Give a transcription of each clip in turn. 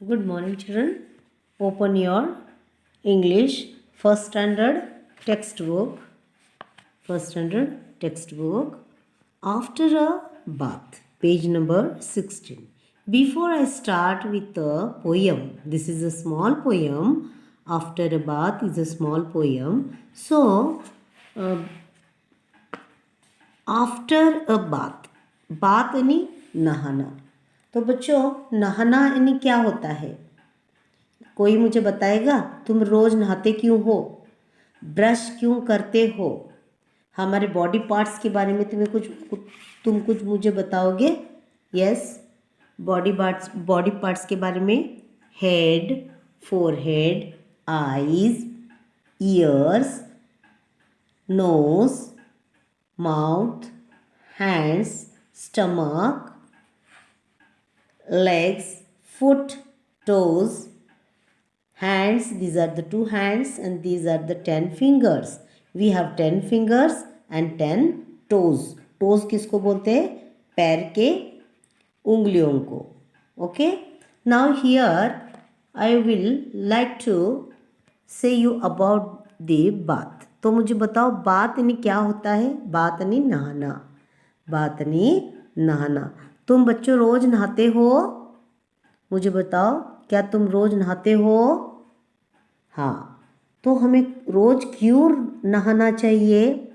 Good morning, children. Open your English first standard textbook. First standard textbook. After a bath, page number 16. Before I start with the poem, this is a small poem. After a bath is a small poem. So, uh, after a bath, bath यानी नहाना। तो बच्चों, नहाना यानी क्या होता है? कोई मुझे बताएगा? तुम रोज नहाते क्यों हो? ब्रश क्यों करते हो? हमारे बॉडी पार्ट्स के बारे में तुम कुछ मुझे बताओगे? यस, बॉडी पार्ट्स के बारे में। Head, forehead, eyes, ears, nose, mouth, hands, stomach, legs, foot, toes, hands. These are the two hands and these are the 10 fingers. We have 10 fingers and 10 toes. Toes किसको बोलते हैं? पैर के उंगलियों को. Okay. Now here I will like to say you about the bath. तो मुझे बताओ बात यानी क्या होता है? बात यानी नहाना, बात यानी नहाना। तुम बच्चों रोज नहाते हो? मुझे बताओ, क्या तुम रोज नहाते हो? हाँ, तो हमें रोज क्यों नहाना चाहिए?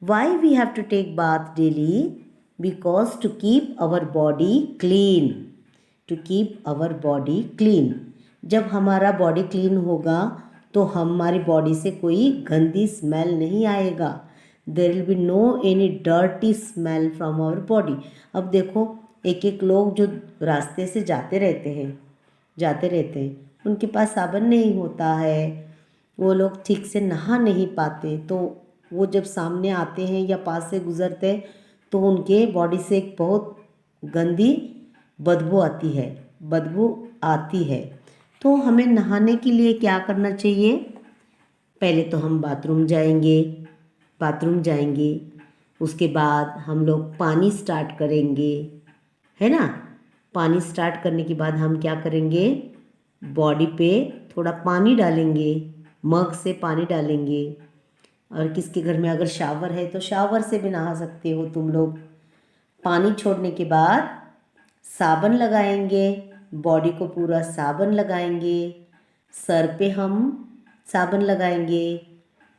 Why we have to take bath daily? Because to keep our body clean, to keep our body clean. जब हमारा बॉडी क्लीन होगा तो हमारी बॉडी से कोई गंदी स्मेल नहीं आएगा। There will be no any dirty smell from our body. अब देखो, एक एक लोग जो रास्ते से जाते रहते हैं, उनके पास साबुन नहीं होता है, वो लोग ठीक से नहा नहीं पाते, तो वो जब सामने आते हैं या पास से गुजरते हैं तो उनके बॉडी से एक बहुत गंदी बदबू आती है। तो हमें नहाने के लिए क्या करना चाहिए? पहले तो हम बाथरूम जाएंगे, उसके बाद हम लोग पानी स्टार्ट करेंगे, है ना? पानी स्टार्ट करने के बाद हम क्या करेंगे? बॉडी पे थोड़ा पानी डालेंगे, मग से पानी डालेंगे। और किसके घर में अगर शावर है तो शावर से भी नहा सकते हो तुम लोग। पानी छोड़ने के बाद साबुन लगाएंगे, बॉडी को पूरा साबुन लगाएंगे, सर पे हम साबुन लगाएंगे,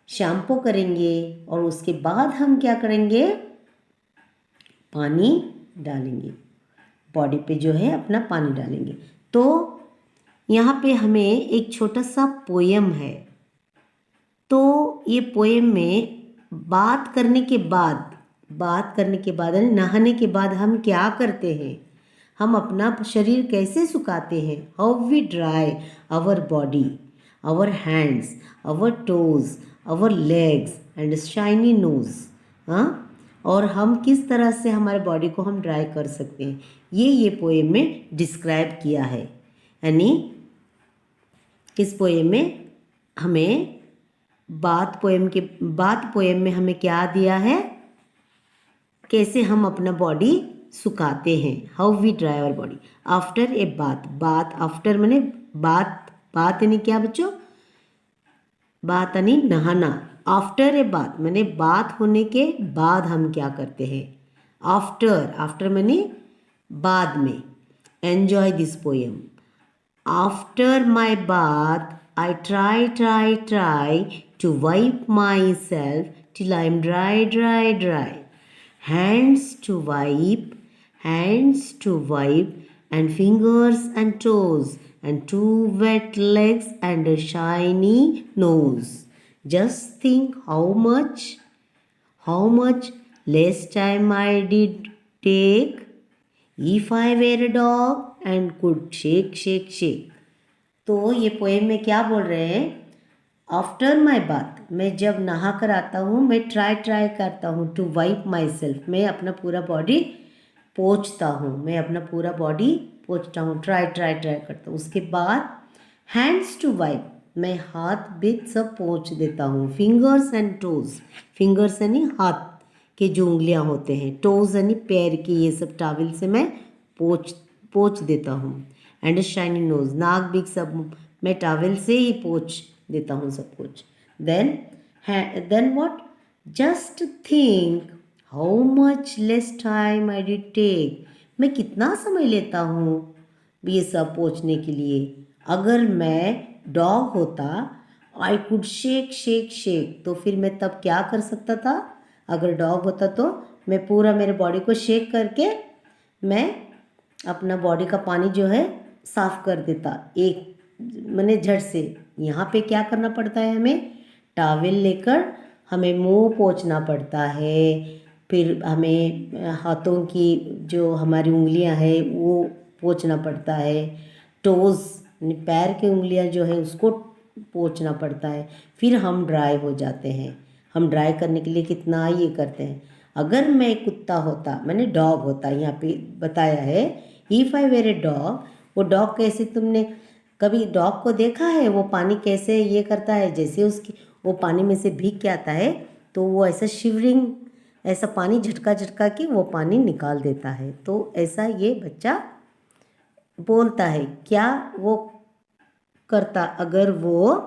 शैम्पू करेंगे और उसके बाद हम क्या करेंगे? पानी डालेंगे, बॉडी पे जो है अपना पानी डालेंगे। तो यहाँ पे हमें एक छोटा सा पोयम है। तो ये पोयम में बात करने के बाद नहाने के बाद हम क्या करते हैं? हम अपना शरीर कैसे सुखाते हैं? How we dry our body, our hands, our toes, our legs and shiny nose. हाँ, और हम किस तरह से हमारे बॉडी को हम ड्राई कर सकते हैं, ये पोएम में डिस्क्राइब किया है। यानी इस पोएम में हमें बात पोएम में हमें क्या दिया है? कैसे हम अपना बॉडी सुखाते हैं। How we dry our body after a bath after मैंने बात यानी क्या बच्चों? बात यानी नहाना। आफ्टर ए बात मैंने बात होने के बाद हम क्या करते हैं? आफ्टर मैंने बाद में। Enjoy this poem. After my bath I try to wipe myself till I'm dry. Hands to wipe, and fingers and toes, and two wet legs and a shiny nose. Just think how much less time I did take if I were a dog and could shake. तो ये poem में क्या बोल रहे हैं? After my bath, मैं जब नहा कर आता हूँ, मैं ट्राई करता हूँ टू वाइप माई सेल्फ, मैं अपना पूरा बॉडी पोंछता हूँ, ट्राई करता हूँ। उसके बाद हैंड्स टू वाइप, मैं हाथ भी सब पोंछ देता हूँ। फिंगर्स एंड टोज, फिंगर्स यानी हाथ के जो उंगलियाँ होते हैं, टोज यानी पैर की, ये सब टॉवल से मैं पोंछ देता हूँ। एंड शाइनी नोज, नाक बिग सब मैं टॉवेल से ही पोंछ देता हूँ सब कुछ. Then what, just think how much less time I did take, मैं कितना समय लेता हूँ ये सब पोंछने के लिए. अगर मैं डॉग होता, आई कुड शेक शेक शेक, तो फिर मैं तब क्या कर सकता था. अगर डॉग होता तो मैं पूरा मेरे बॉडी को शेक करके मैं अपना बॉडी का पानी जो है साफ कर देता एक मैंने झट से. यहाँ पे क्या करना पड़ता है, हमें टॉवेल लेकर हमें मुंह पोंछना पड़ता है, फिर हमें हाथों की जो हमारी उंगलियां हैं वो पोंछना पड़ता है, टोज़ पैर की उंगलियां जो है उसको पोंछना पड़ता है, फिर हम ड्राई हो जाते हैं. हम ड्राई करने के लिए कितना ये करते हैं. अगर मैं एक कुत्ता होता, मैंने डॉग होता यहाँ पे बताया है, if I were a dog, वो डॉग कैसे, तुमने कभी डॉग को देखा है वो पानी कैसे ये करता है, जैसे उसकी वो पानी में से भीग के आता है तो वो ऐसा शिवरिंग, ऐसा पानी झटका झटका के वो पानी निकाल देता है. तो ऐसा ये बच्चा बोलता है. क्या वो करता अगर वो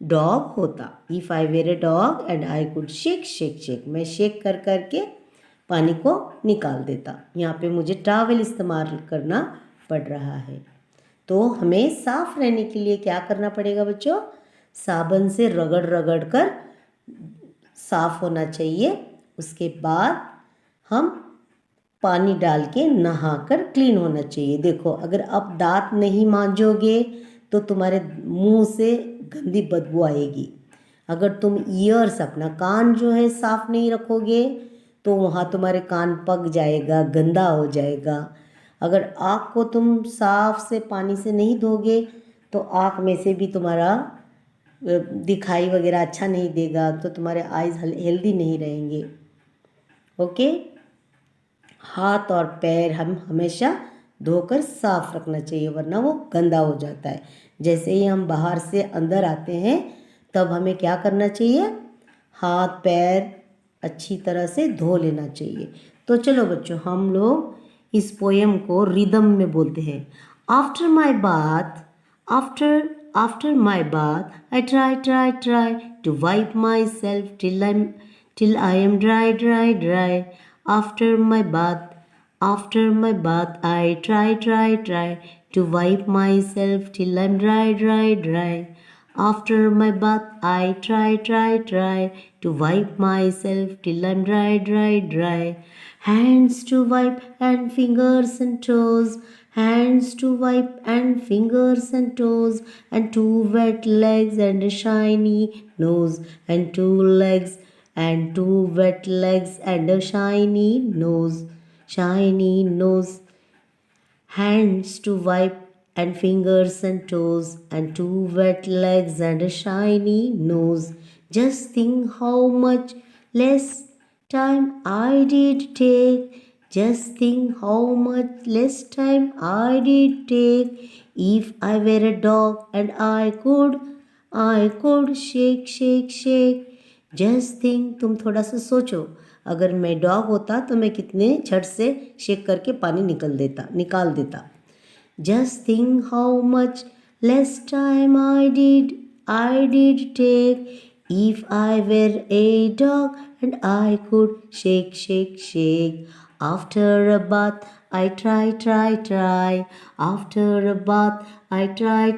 डॉग होता. If I were a dog and I could shake shake shake, मैं शेक कर करके पानी को निकाल देता. यहाँ पे मुझे टॉवेल इस्तेमाल करना पड़ रहा है. तो हमें साफ रहने के लिए क्या करना पड़ेगा बच्चों, साबुन से रगड़ रगड़ कर साफ होना चाहिए. उसके बाद हम पानी डाल के नहाकर क्लीन होना चाहिए. देखो अगर आप दांत नहीं मांजोगे तो तुम्हारे मुंह से गंदी बदबू आएगी. अगर तुम ईयर्स, अपना कान जो है साफ नहीं रखोगे तो वहाँ तुम्हारे कान पक जाएगा, गंदा हो जाएगा. अगर आँख को तुम साफ से पानी से नहीं धोगे तो आँख में से भी तुम्हारा दिखाई वगैरह अच्छा नहीं देगा, तो तुम्हारे आइज़ हेल्दी नहीं रहेंगे. ओके. हाथ और पैर हम हमेशा धोकर साफ रखना चाहिए वरना वो गंदा हो जाता है. जैसे ही हम बाहर से अंदर आते हैं तब हमें क्या करना चाहिए, हाथ पैर अच्छी तरह से धो लेना चाहिए. तो चलो बच्चों हम लोग इस पोएम को रिदम में बोलते हैं. After my bath, after my bath I try to wipe myself till I am dry. After my bath, I try to wipe myself till I'm dry. After my bath, I try to wipe myself till I'm dry. Hands to wipe and fingers and toes. Hands to wipe and fingers and toes, and two wet legs and a shiny nose, and two legs and two wet legs and a shiny nose. Hands to wipe and fingers and toes, and two wet legs and a shiny nose. Just think how much less time I did take. Just think how much less time I did take if I were a dog and I could shake. Just think, तुम थोड़ा सा सोचो, अगर मैं dog होता तो मैं कितने झट से शेक करके पानी निकाल देता. Just think how much less time I did take if I were a dog and I could shake. After a bath I try. After a bath, I try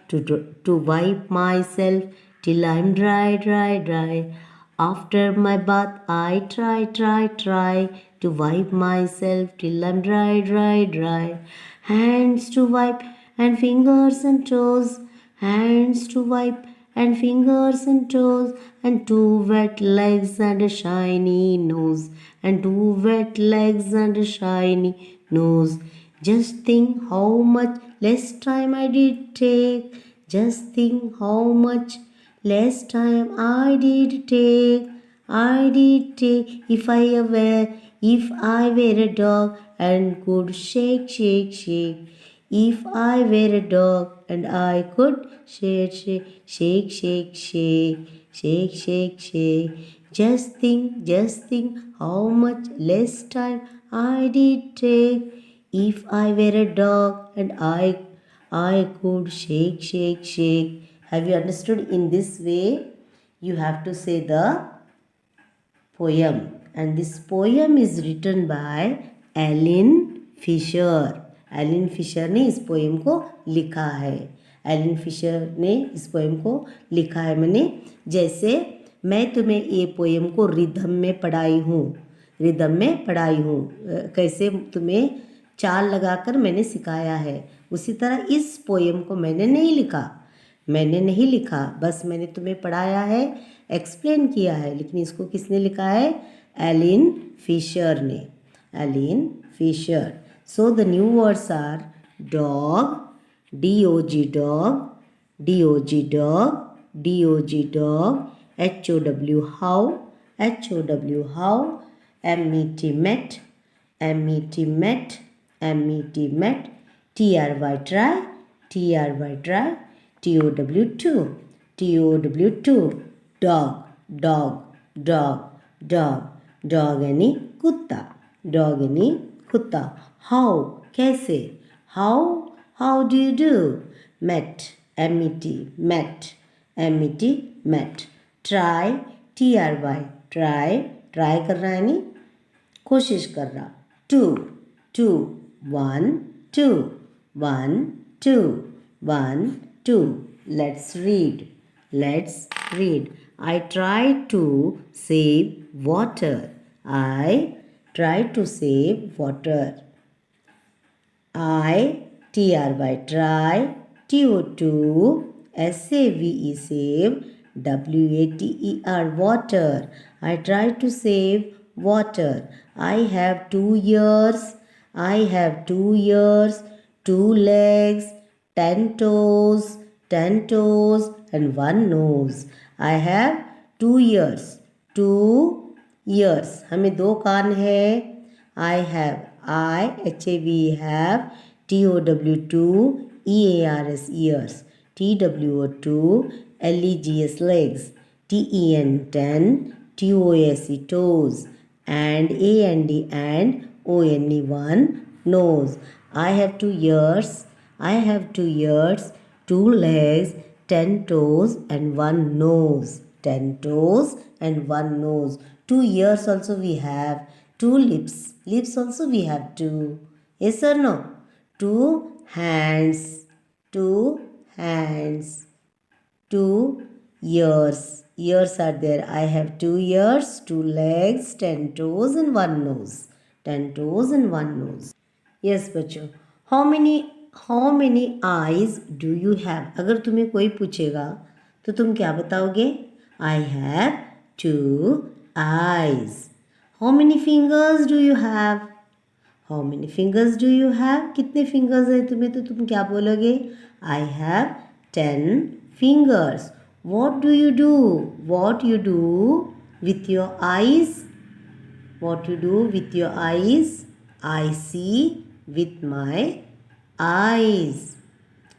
to wipe myself till I'm dry. After my bath, I try to wipe myself till I'm dry. Hands to wipe and fingers and toes. Hands to wipe and fingers and toes, and two wet legs and a shiny nose, and two wet legs and a shiny nose. Just think how much less time I did take. Just think how much less time I did take. If I were a dog and could shake. If I were a dog and I could shake. Just think how much less time I did take If I were a dog and I could shake, shake, shake. Have you understood? In this way, you have to say the poem. And this poem is written by Aileen Fisher. Aileen Fisher ने इस poem को लिखा है. Aileen Fisher ने इस poem को लिखा है. मैंने जैसे मैं तुम्हें ये पोएम को रिदम में पढ़ाई हूँ. रिदम में पढ़ाई हूँ. कैसे तुम्हें चाल लगाकर मैंने सिखाया है. उसी तरह इस पोएम को मैंने नहीं लिखा. मैंने नहीं लिखा, बस मैंने तुम्हें पढ़ाया है, एक्सप्लेन किया है. लेकिन इसको किसने लिखा है? एलिन फिशर ने. Aileen Fisher. So the new words are dog, DOG dog, DOG dog, DOG dog, HOW how, HOW how, MET met, MET met, MET met, TRY try, TRY try, TOW2, TOW2, dog, dog, dog, dog, dog यानी कुत्ता. Dog यानी कुत्ता. How कैसे? How do you do? Met, MET, met, MET, met. Try, TRY, try, try कर रहा है यानी कोशिश कर रहा. Two, two, one, two, one, two, one, two. Let's read. Let's read. I tried to save water. I tried to save water. I, TRY, try, TO2, SAVE, save, WATER, water. I tried to save water. I have 2 ears. I have 2 ears, 2 legs, 10 toes, 10 toes, and 1 nose. I have 2 ears, 2 ears. हमें 2 कान है. I have, have, TOW2, EARS, ears, TWO2, LEGS, legs, TEN, 10, TOSE, toes, and AND and ONE, 1, nose. I have 2 ears. I have 2 ears, 2 legs, 10 toes, and 1 nose. 10 toes and 1 nose. 2 ears also we have. 2 lips. Lips also we have 2. Yes or no? 2 hands. 2 hands. 2 ears. Ears are there. I have 2 ears, 2 legs, 10 toes, and 1 nose. 10 toes and 1 nose. Yes, बच्चों. How many eyes do you have? अगर तुम्हें कोई पूछेगा तो तुम क्या बताओगे? I have 2 eyes. How many fingers do you have? How many fingers do you have? कितने fingers है तुम्हें? तो तुम क्या बोलोगे? I have 10 fingers. What do you do? What you do with your eyes? What you do with your eyes? I see with my eyes.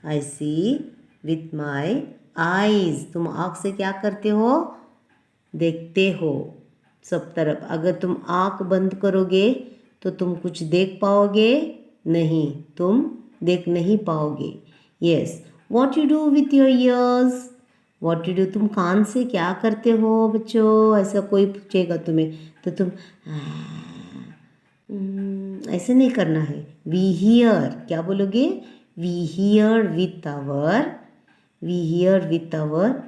I see with my eyes. तुम आँख से क्या करते हो? देखते हो सब तरफ. अगर तुम आँख बंद करोगे तो तुम कुछ देख पाओगे नहीं. तुम देख नहीं पाओगे. Yes. What you do with your ears? What you do? तुम कान से क्या करते हो बच्चों? ऐसा कोई पूछेगा तुम्हें तो तुम ऐसे नहीं करना है. We hear. क्या बोलोगे? We hear with our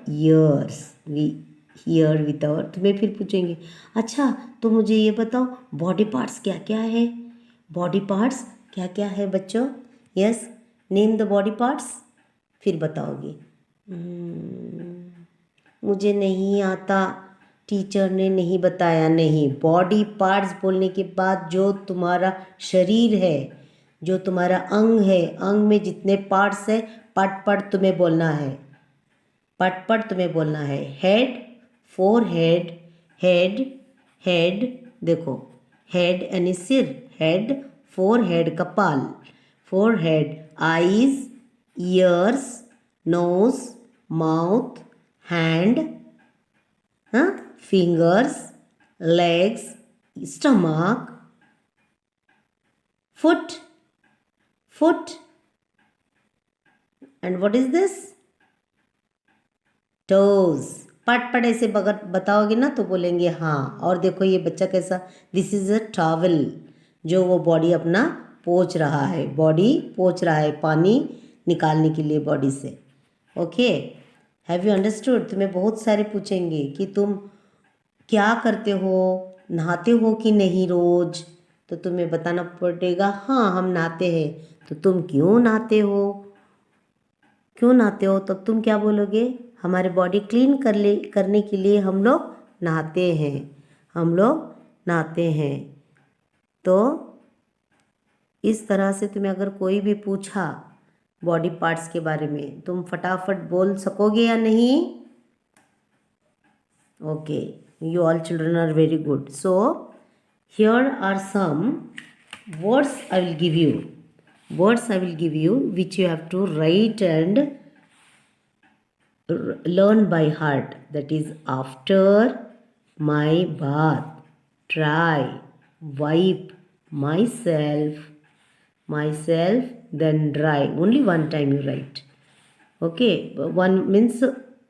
ears. We hear with our. तुम्हें फिर पूछेंगे अच्छा तो मुझे ये बताओ बॉडी पार्ट्स क्या क्या है? बॉडी पार्ट्स क्या क्या है बच्चों? Yes, name the body parts. फिर बताओगे मुझे नहीं आता, टीचर ने नहीं बताया. नहीं, बॉडी पार्ट्स बोलने के बाद जो तुम्हारा शरीर है, जो तुम्हारा अंग है, अंग में जितने पार्ट्स है पट पट तुम्हें बोलना है. पट पट तुम्हें बोलना है. Head, forehead, head, head. देखो हेड यानी सिर. हेड, फोरहेड कपाल. Forehead, eyes, ears, nose, mouth, hand, fingers, legs, stomach, foot, foot. And what is this? Toes. पट पट ऐसे बताओगे ना तो बोलेंगे हाँ. और देखो ये बच्चा कैसा, दिस इज अ टॉवल, जो वो बॉडी अपना पोंछ रहा है, बॉडी पोंछ रहा है पानी निकालने के लिए बॉडी से. Okay, have you understood? तुम्हें बहुत सारे पूछेंगे कि तुम क्या करते हो, नहाते हो कि नहीं रोज, तो तुम्हें बताना पड़ेगा हाँ हम नहाते हैं. तो तुम क्यों नहाते हो, क्यों नहाते हो? तब तुम क्या बोलोगे? हमारे बॉडी क्लीन करने के लिए हम लोग नहाते हैं, हम लोग नहाते हैं. तो इस तरह से तुम्हें अगर कोई भी पूछा बॉडी पार्ट्स के बारे में, तुम फटाफट बोल सकोगे या नहीं? Okay, you all children are very good. So here are some words I will give you, which you have to write and learn by heart. That is, after my bath, try, wipe, myself, then dry. Only one time you write. Okay, one means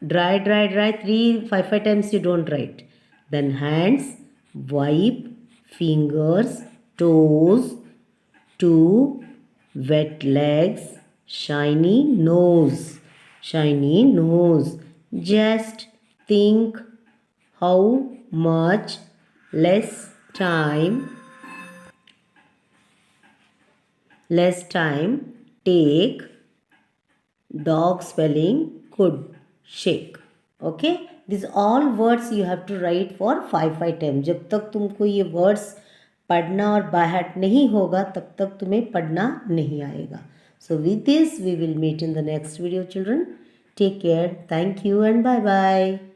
dry 3-5 times you don't write. Then hands, wipe, fingers, toes, 2 wet legs, shiny nose. Just think how much less time take dog spelling could shake. Okay, these all words you have to write for 5 times. जब तक तुमको ये words पढ़ना और by heart नहीं होगा तब तक तुम्हें पढ़ना नहीं आएगा. So with this we will meet in the next video, children. Take care. Thank you and bye bye.